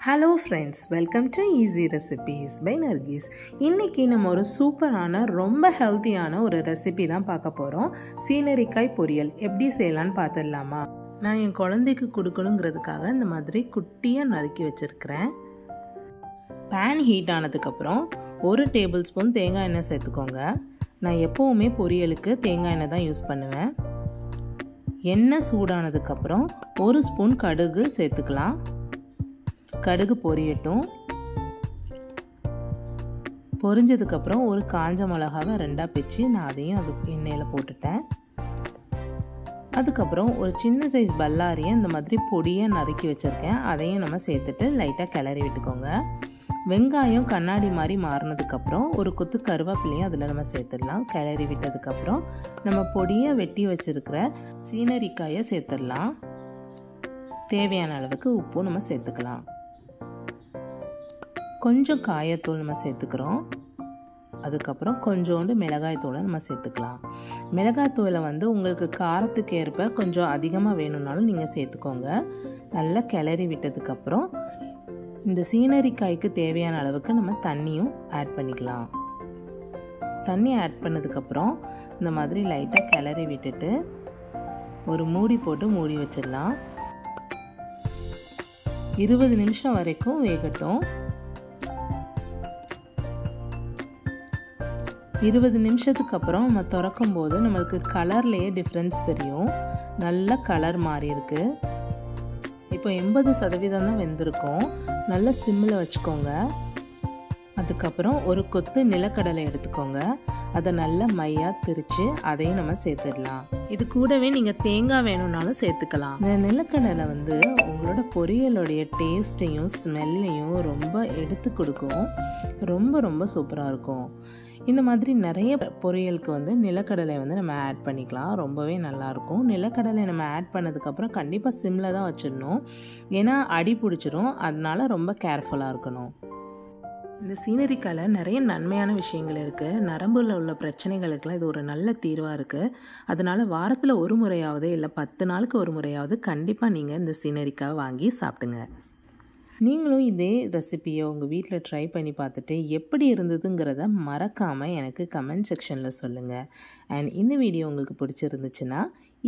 Hello friends, welcome to easy recipes by Nargis. இன்றைக்கி நம்ம ஒரு சூப்பரான ரொம்ப ஹெல்த்தியான ஒரு ரெசிபி தான் பார்க்க போகிறோம். சீனரிக்காய் பொரியல் எப்படி செய்யலான்னு பார்த்துடலாமா? நான் என் குழந்தைக்கு கொடுக்கணுங்கிறதுக்காக இந்த மாதிரி குட்டியாக நறுக்கி வச்சுருக்கிறேன். பேன் ஹீட் ஆனதுக்கப்புறம் 1 டேபிள் ஸ்பூன் தேங்காய் எண்ணெய் சேர்த்துக்கோங்க. நான் எப்போவுமே பொரியலுக்கு தேங்காய் எண்ணெய் தான் யூஸ் பண்ணுவேன். எண்ணெய் சூடானதுக்கப்புறம் 1 ஸ்பூன் கடுகு சேர்த்துக்கலாம். கடுகு பொரியட்டும். பொரிஞ்சதுக்கப்புறம் ஒரு காஞ்ச மிளகாவை 2ஆக பிச்சு நான் அதையும் எண்ணெயில் போட்டுட்டேன். அதுக்கப்புறம் ஒரு சின்ன சைஸ் பல்லாரியை இந்த மாதிரி பொடியாக நறுக்கி வச்சுருக்கேன். அதையும் நம்ம சேர்த்துட்டு லைட்டாக கிளறி விட்டுக்கோங்க. வெங்காயம் கண்ணாடி மாதிரி மாறினதுக்கப்புறம் ஒரு கொத்து கருவேப்பிலையும் அதில் நம்ம சேர்த்துடலாம். கிளறி விட்டதுக்கப்புறம் நம்ம பொடியாக வெட்டி வச்சுருக்கிற சீனரிக்காயை சேர்த்துடலாம். தேவையான அளவுக்கு உப்பும் நம்ம சேர்த்துக்கலாம். கொஞ்சம் காயத்தூள் நம்ம சேர்த்துக்கிறோம். அதுக்கப்புறம் கொஞ்சோண்டு மிளகாய்த்தூளை நம்ம சேர்த்துக்கலாம். மிளகாய்த்தூளை உங்களுக்கு காரத்துக்கு ஏற்ப கொஞ்சம் அதிகமாக வேணும்னாலும் நீங்கள் சேர்த்துக்கோங்க. நல்லா கிளறி விட்டதுக்கப்புறம் இந்த சீனரிக்காய்க்கு தேவையான அளவுக்கு நம்ம தண்ணியும் ஆட் பண்ணிக்கலாம். தண்ணி ஆட் பண்ணதுக்கப்புறம் இந்த மாதிரி லைட்டாக கிளறி விட்டுட்டு ஒரு மூடி போட்டு மூடி வச்சிடலாம். 20 நிமிஷம் வரைக்கும் வேகட்டும். 20 நிமிஷத்துக்கு அப்புறம் நம்ம திறக்கும் போது நம்மளுக்கு கலர்லேயே டிஃப்ரென்ஸ் தெரியும். நல்ல கலர் மாறி இருக்கு. இப்போ 80% தான் வெந்திருக்கும். நல்ல சிம்மில் வச்சுக்கோங்க. அதுக்கப்புறம் ஒரு கொத்து நிலக்கடலை எடுத்துக்கோங்க. அதை நல்லா மையாக திரித்து அதையும் நம்ம சேர்த்துடலாம். இது கூடவே நீங்கள் தேங்காய் வேணும்னாலும் சேர்த்துக்கலாம். இந்த நிலக்கடலை உங்களோட பொரியலுடைய டேஸ்ட்டையும் ஸ்மெல்லையும் ரொம்ப எடுத்து கொடுக்கும். ரொம்ப சூப்பராக இருக்கும். இந்த மாதிரி நிறைய பொரியலுக்கு நிலக்கடலை நம்ம ஆட் பண்ணிக்கலாம். ரொம்பவே நல்லாயிருக்கும். நிலக்கடலை நம்ம ஆட் பண்ணதுக்கப்புறம் கண்டிப்பாக சிம்மில் தான் வச்சிடணும். ஏன்னா அடி பிடிச்சிரும். அதனால ரொம்ப கேர்ஃபுல்லாக இருக்கணும். இந்த சீனரிக்காயில் நிறைய நன்மையான விஷயங்கள் இருக்குது. நரம்பில் உள்ள பிரச்சனைகளுக்கெல்லாம் இது ஒரு நல்ல தீர்வாக இருக்குது. அதனால் வாரத்தில் ஒரு முறையாவது இல்லை 10 நாளுக்கு ஒரு முறையாவது கண்டிப்பாக நீங்கள் இந்த சீனரிக்காய் வாங்கி சாப்பிடுங்க. நீங்களும் இதே ரெசிபியை உங்கள் வீட்டில் ட்ரை பண்ணி பார்த்துட்டு எப்படி இருந்ததுங்கிறத மறக்காமல் எனக்கு கமெண்ட் செக்ஷனில் சொல்லுங்கள். அண்ட் இந்த வீடியோ உங்களுக்கு பிடிச்சிருந்துச்சுன்னா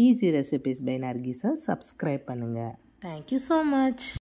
ஈஸி ரெசிபீஸ் பை நர்கீஸை சப்ஸ்கிரைப் பண்ணுங்கள். Thank you so much.